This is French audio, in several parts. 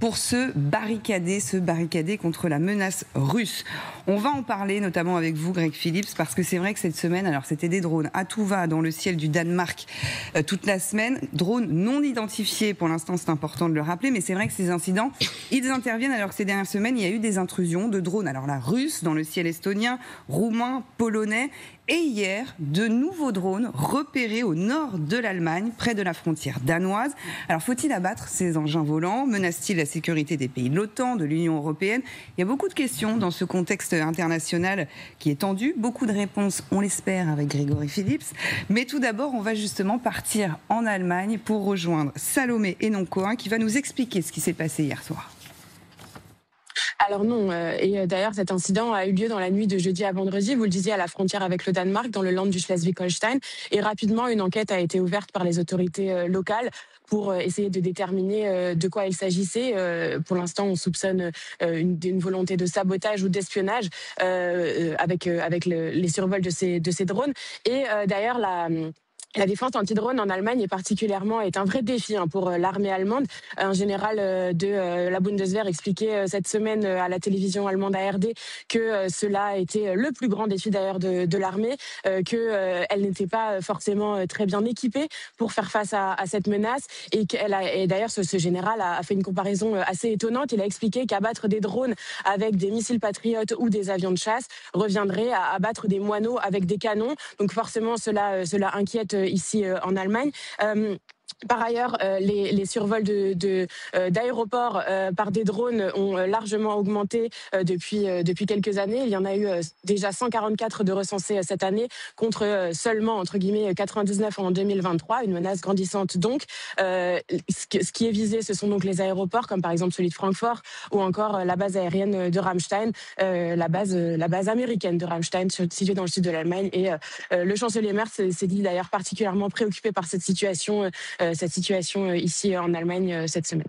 pour se barricader contre la menace russe. On va en parler notamment avec vous, Greg Phillips, parce que c'est vrai que cette semaine, alors c'était des drones à tout va dans le ciel du Danemark toute la semaine, drones non identifiés pour l'instant, c'est important de le rappeler, mais c'est vrai que ces incidents, ils interviennent alors que ces dernières semaines, il y a eu des intrusions de drones, alors la russe dans le ciel estonien, roumain, polonais, et hier, de nouveaux drones repérés au nord de l'Allemagne, près de la frontière danoise. Alors faut-il abattre ces engins volants? Menace-t-il la sécurité des pays de l'OTAN, de l'Union européenne? Il y a beaucoup de questions dans ce contexte international qui est tendu. Beaucoup de réponses, on l'espère, avec Grégory Phillips. Mais tout d'abord, on va justement partir en Allemagne pour rejoindre Salomé Hennon-Cohen qui va nous expliquer ce qui s'est passé hier soir. Alors non, et d'ailleurs cet incident a eu lieu dans la nuit de jeudi à vendredi, vous le disiez, à la frontière avec le Danemark, dans le land du Schleswig-Holstein, et rapidement une enquête a été ouverte par les autorités locales pour essayer de déterminer de quoi il s'agissait. Pour l'instant, on soupçonne une volonté de sabotage ou d'espionnage avec les survols de ces drones. Et d'ailleurs, la défense anti-drone en Allemagne est un vrai défi pour l'armée allemande. Un général de la Bundeswehr expliquait cette semaine à la télévision allemande ARD que cela était le plus grand défi d'ailleurs de l'armée, qu'elle n'était pas forcément très bien équipée pour faire face à cette menace. Et d'ailleurs, ce général a fait une comparaison assez étonnante. Il a expliqué qu'abattre des drones avec des missiles patriotes ou des avions de chasse reviendrait à abattre des moineaux avec des canons. Donc forcément, cela inquiète ici en Allemagne. Par ailleurs, les survols d'aéroports par des drones ont largement augmenté depuis quelques années. Il y en a eu déjà 144 de recensés cette année, contre seulement, entre guillemets, 99 en 2023, une menace grandissante donc. Ce qui est visé, ce sont donc les aéroports, comme par exemple celui de Francfort, ou encore la base aérienne de Ramstein, la base américaine de Ramstein, située dans le sud de l'Allemagne. Et le chancelier Merz s'est dit d'ailleurs particulièrement préoccupé par cette situation ici en Allemagne cette semaine.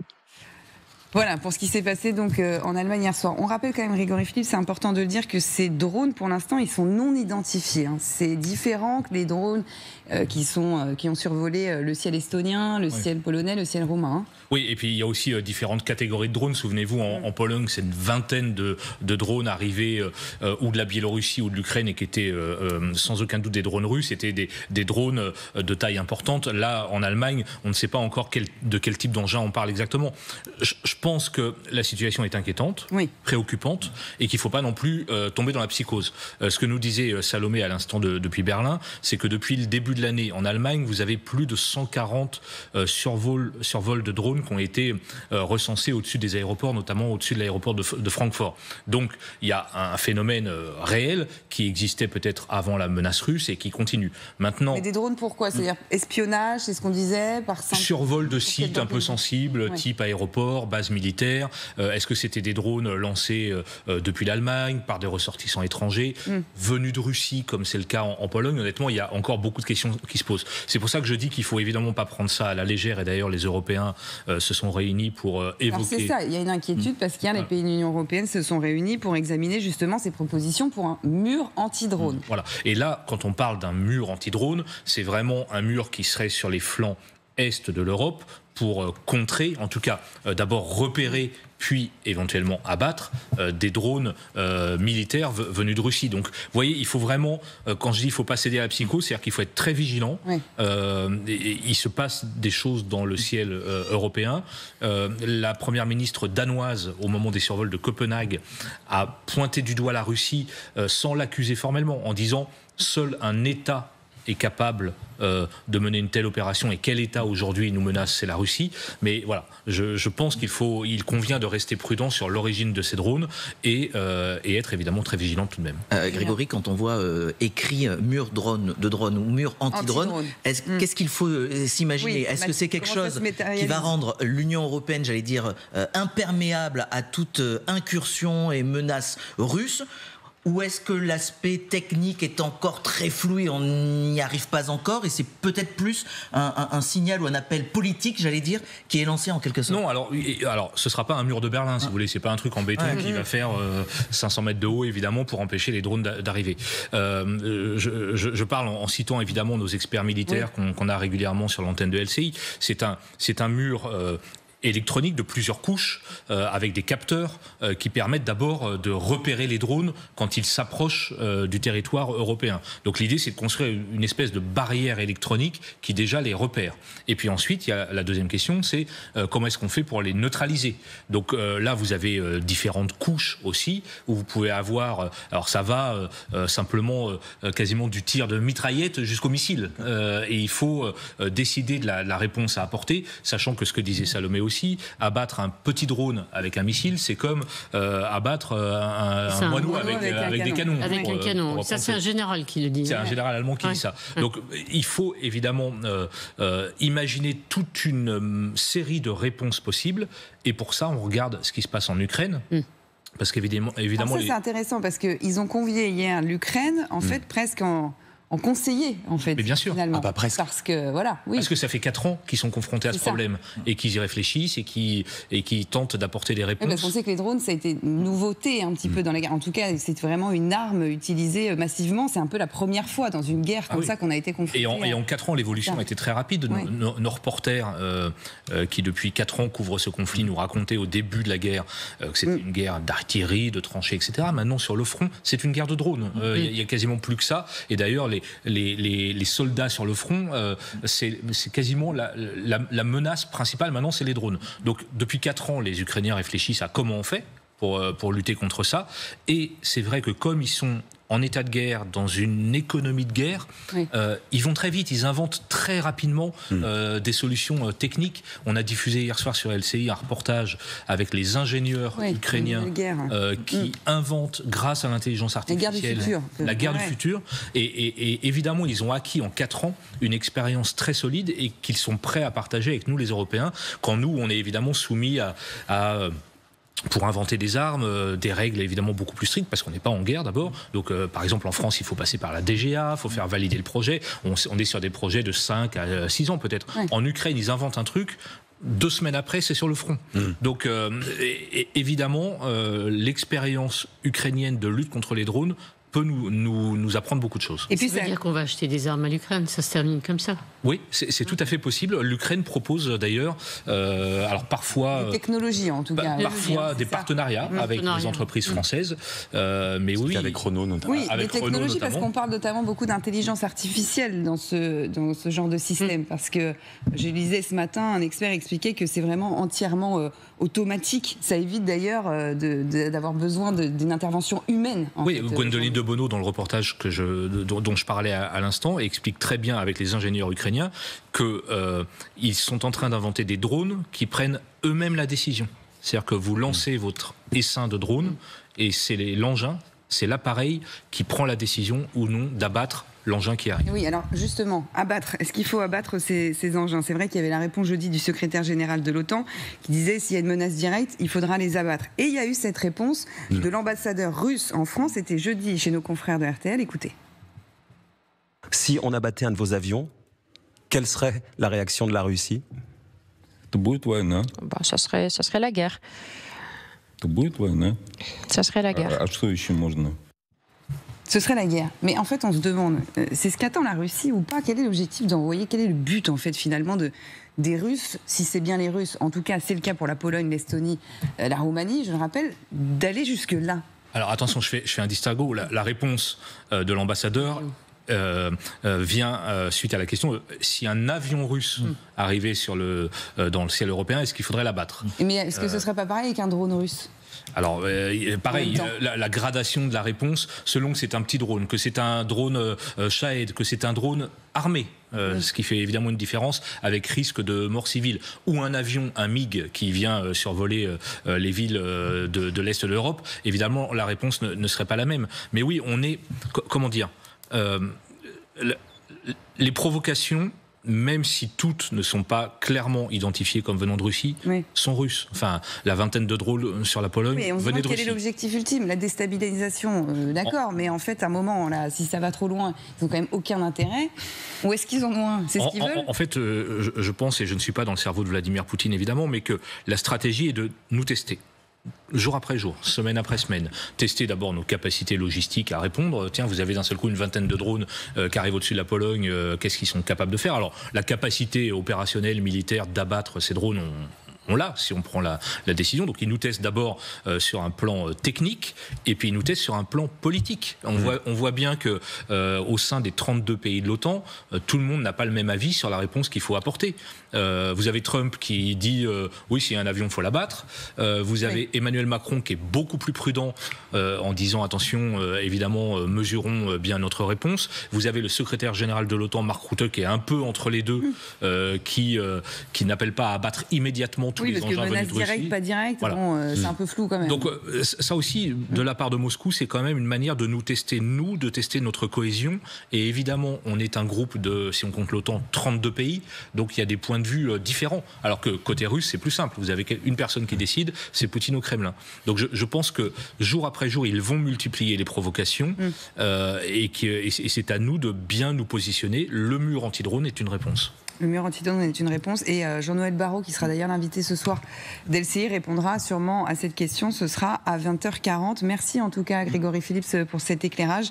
Voilà, pour ce qui s'est passé donc en Allemagne hier soir. On rappelle quand même, Grégory Phillips, c'est important de le dire, que ces drones, pour l'instant, ils sont non identifiés. C'est différent que les drones qui ont survolé le ciel estonien, le ciel polonais, le ciel roumain. Oui, et puis il y a aussi différentes catégories de drones. Souvenez-vous, en Pologne, c'est une vingtaine de drones arrivés ou de la Biélorussie ou de l'Ukraine et qui étaient sans aucun doute des drones russes. C'était des drones de taille importante. Là, en Allemagne, on ne sait pas encore de quel type d'engin on parle exactement. Je pense que la situation est inquiétante, préoccupante, et qu'il ne faut pas non plus tomber dans la psychose. Ce que nous disait Salomé à l'instant depuis Berlin, c'est que depuis le début de l'année, en Allemagne, vous avez plus de 140 survols de drones qui ont été recensés au-dessus des aéroports, notamment au-dessus de l'aéroport de Francfort. Donc, il y a un phénomène réel qui existait peut-être avant la menace russe et qui continue. Maintenant, mais des drones pourquoi? C'est-à-dire espionnage, c'est ce qu'on disait, survol de sites un peu sensibles, type aéroport, base militaire. Est-ce que c'était des drones lancés depuis l'Allemagne par des ressortissants étrangers venus de Russie, comme c'est le cas en Pologne? Honnêtement, il y a encore beaucoup de questions qui se posent. C'est pour ça que je dis qu'il faut évidemment pas prendre ça à la légère. Et d'ailleurs, les Européens se sont réunis pour évoquer... Alors c'est ça, il y a une inquiétude parce qu'hier, les pays de l'Union européenne se sont réunis pour examiner justement ces propositions pour un mur anti-drone. Voilà. Et là, quand on parle d'un mur anti-drone, c'est vraiment un mur qui serait sur les flancs est de l'Europe pour contrer, en tout cas d'abord repérer, puis éventuellement abattre des drones militaires venus de Russie. Donc, vous voyez, il faut vraiment, quand je dis il ne faut pas céder à la psycho, c'est-à-dire qu'il faut être très vigilant. Il se passe des choses dans le ciel européen. La première ministre danoise, au moment des survols de Copenhague, a pointé du doigt la Russie sans l'accuser formellement, en disant « seul un État est capable de mener une telle opération, et quel État aujourd'hui nous menace, c'est la Russie. » Mais voilà, je pense qu'il convient de rester prudent sur l'origine de ces drones et être évidemment très vigilant tout de même. Grégory, quand on voit écrit mur de drone ou mur anti-drone, qu'est-ce qu'il faut s'imaginer? Est-ce que c'est quelque chose qui va rendre l'Union européenne, j'allais dire, imperméable à toute incursion et menace russe? Ou est-ce que l'aspect technique est encore très flou et on n'y arrive pas encore, et c'est peut-être plus un signal ou un appel politique, j'allais dire, qui est lancé en quelque sorte? Non, alors ce ne sera pas un mur de Berlin, si vous voulez. C'est pas un truc en béton qui va faire 500 mètres de haut, évidemment, pour empêcher les drones d'arriver. Je parle en citant évidemment nos experts militaires qu'on a régulièrement sur l'antenne de LCI. C'est un mur électronique de plusieurs couches avec des capteurs qui permettent d'abord de repérer les drones quand ils s'approchent du territoire européen. Donc l'idée, c'est de construire une espèce de barrière électronique qui déjà les repère. Et puis ensuite, il y a la deuxième question, c'est comment est-ce qu'on fait pour les neutraliser. Donc là, vous avez différentes couches aussi, où vous pouvez avoir, alors ça va simplement quasiment du tir de mitraillette jusqu'au missile. Et il faut décider de la réponse à apporter, sachant que ce que disait Salomé aussi, abattre un petit drone avec un missile, c'est comme abattre un moineau avec des canons. Avec un canon. Ça, c'est un général qui le dit. C'est un général allemand qui dit ça. Donc, il faut évidemment imaginer toute une série de réponses possibles. Et pour ça, on regarde ce qui se passe en Ukraine. Parce qu'évidemment... c'est intéressant, parce qu'ils ont convié hier l'Ukraine, en fait, presque en conseiller, en fait. Mais bien sûr. Finalement. Presque. Parce que, voilà, oui. Parce que ça fait 4 ans qu'ils sont confrontés à ce problème et qu'ils y réfléchissent et qui tentent d'apporter des réponses. Oui, parce qu'on sait que les drones, ça a été une nouveauté un petit peu dans la guerre. En tout cas, c'est vraiment une arme utilisée massivement. C'est un peu la première fois dans une guerre comme ça qu'on a été confronté. Et en 4 ans, l'évolution a été très rapide. Nos reporters qui, depuis 4 ans, couvrent ce conflit, nous racontaient au début de la guerre que c'était une guerre d'artillerie, de tranchées, etc. Maintenant, sur le front, c'est une guerre de drones. Il y a quasiment plus que ça. Et d'ailleurs, les soldats sur le front, c'est quasiment la menace principale maintenant, c'est les drones. Donc depuis 4 ans, les Ukrainiens réfléchissent à comment on fait pour lutter contre ça. Et c'est vrai que comme ils sont en état de guerre, dans une économie de guerre, ils vont très vite, ils inventent très rapidement des solutions techniques. On a diffusé hier soir sur LCI un reportage avec les ingénieurs ukrainiens qui inventent, grâce à l'intelligence artificielle, la guerre du futur. Et évidemment, ils ont acquis en 4 ans une expérience très solide et qu'ils sont prêts à partager avec nous, les Européens, quand nous, on est évidemment soumis à pour inventer des armes, des règles évidemment beaucoup plus strictes, parce qu'on n'est pas en guerre d'abord. Donc par exemple en France, il faut passer par la DGA, il faut faire valider le projet. On est sur des projets de 5 à 6 ans peut-être. En Ukraine, ils inventent un truc. 2 semaines après, c'est sur le front. Donc évidemment, l'expérience ukrainienne de lutte contre les drones peut nous apprendre beaucoup de choses. Et puis ça veut dire qu'on va acheter des armes à l'Ukraine, ça se termine comme ça? Oui, c'est tout à fait possible. L'Ukraine propose d'ailleurs, alors parfois... Des technologies en tout cas. Parfois des partenariats avec des entreprises françaises, mais oui... Avec Renault notamment. Oui, des technologies, parce qu'on parle notamment beaucoup d'intelligence artificielle dans ce genre de système, parce que je lisais ce matin, un expert expliquait que c'est vraiment entièrement automatique. Ça évite d'ailleurs d'avoir besoin d'une intervention humaine. Gwendoline de Bono, dans le reportage dont je parlais à l'instant, explique très bien avec les ingénieurs ukrainiens qu'ils sont en train d'inventer des drones qui prennent eux-mêmes la décision. C'est-à-dire que vous lancez votre essaim de drone et c'est l'engin, c'est l'appareil qui prend la décision ou non d'abattre l'engin qui arrive. Oui, alors justement, abattre. Est-ce qu'il faut abattre ces engins? C'est vrai qu'il y avait la réponse jeudi du secrétaire général de l'OTAN qui disait s'il y a une menace directe, il faudra les abattre. Et il y a eu cette réponse de l'ambassadeur russe en France. C'était jeudi chez nos confrères de RTL. Écoutez. Si on abattait un de vos avions, quelle serait la réaction de la Russie? Ça serait la guerre. Ça serait la guerre. Ce serait la guerre. Mais en fait, on se demande, c'est ce qu'attend la Russie ou pas? Quel est l'objectif d'envoyer? Quel est le but, en fait, finalement, des Russes, si c'est bien les Russes, en tout cas, c'est le cas pour la Pologne, l'Estonie, la Roumanie, je le rappelle, d'aller jusque-là? Alors attention, je fais un distinguo. La réponse de l'ambassadeur vient suite à la question si un avion russe arrivait dans le ciel européen, est-ce qu'il faudrait l'abattre? Mais est-ce que ce ne serait pas pareil avec un drone russe? Alors, pareil, la gradation de la réponse, selon que c'est un petit drone, que c'est un drone Shahed, que c'est un drone armé, ce qui fait évidemment une différence avec risque de mort civile, ou un avion, un MiG, qui vient survoler les villes de l'Est de l'Europe, évidemment, la réponse ne serait pas la même. Mais oui, on est... Comment dire les provocations, même si toutes ne sont pas clairement identifiées comme venant de Russie, sont russes. Enfin, la vingtaine de drones sur la Pologne venait de Russie. Quel est l'objectif ultime? La déstabilisation, d'accord, mais en fait, à un moment, là, si ça va trop loin, ils n'ont quand même aucun intérêt. Ou est-ce qu'ils en ont un? C'est ce qu'ils veulent? En fait, je pense, et je ne suis pas dans le cerveau de Vladimir Poutine, évidemment, mais que la stratégie est de nous tester. Jour après jour, semaine après semaine, tester d'abord nos capacités logistiques à répondre. Tiens, vous avez d'un seul coup une vingtaine de drones qui arrivent au-dessus de la Pologne, qu'est-ce qu'ils sont capables de faire? Alors, la capacité opérationnelle, militaire d'abattre ces drones, on l'a si on prend la décision. Donc ils nous testent d'abord sur un plan technique et puis ils nous testent sur un plan politique. On voit bien que au sein des 32 pays de l'OTAN, tout le monde n'a pas le même avis sur la réponse qu'il faut apporter. Vous avez Trump qui dit oui, s'il y a un avion, il faut l'abattre. Vous avez Emmanuel Macron qui est beaucoup plus prudent en disant attention, évidemment, mesurons bien notre réponse. Vous avez le secrétaire général de l'OTAN, Mark Rutte, qui est un peu entre les deux, qui n'appelle pas à abattre immédiatement tous les engins venus de Russie. Direct, pas direct, voilà. Bon, c'est un peu flou quand même. Donc ça aussi, de la part de Moscou, c'est quand même une manière de nous tester, de tester notre cohésion. Et évidemment, on est un groupe de, si on compte l'OTAN, 32 pays. Donc il y a des points de vue différents. Alors que côté russe, c'est plus simple. Vous avez une personne qui décide, c'est Poutine au Kremlin. Donc je pense que jour après jour, ils vont multiplier les provocations et c'est à nous de bien nous positionner. Le mur anti-drone est une réponse. Le mur anti-drone est une réponse. Et Jean-Noël Barrot, qui sera d'ailleurs l'invité ce soir d'LCI, répondra sûrement à cette question. Ce sera à 20h40. Merci en tout cas, Grégory Phillips, pour cet éclairage.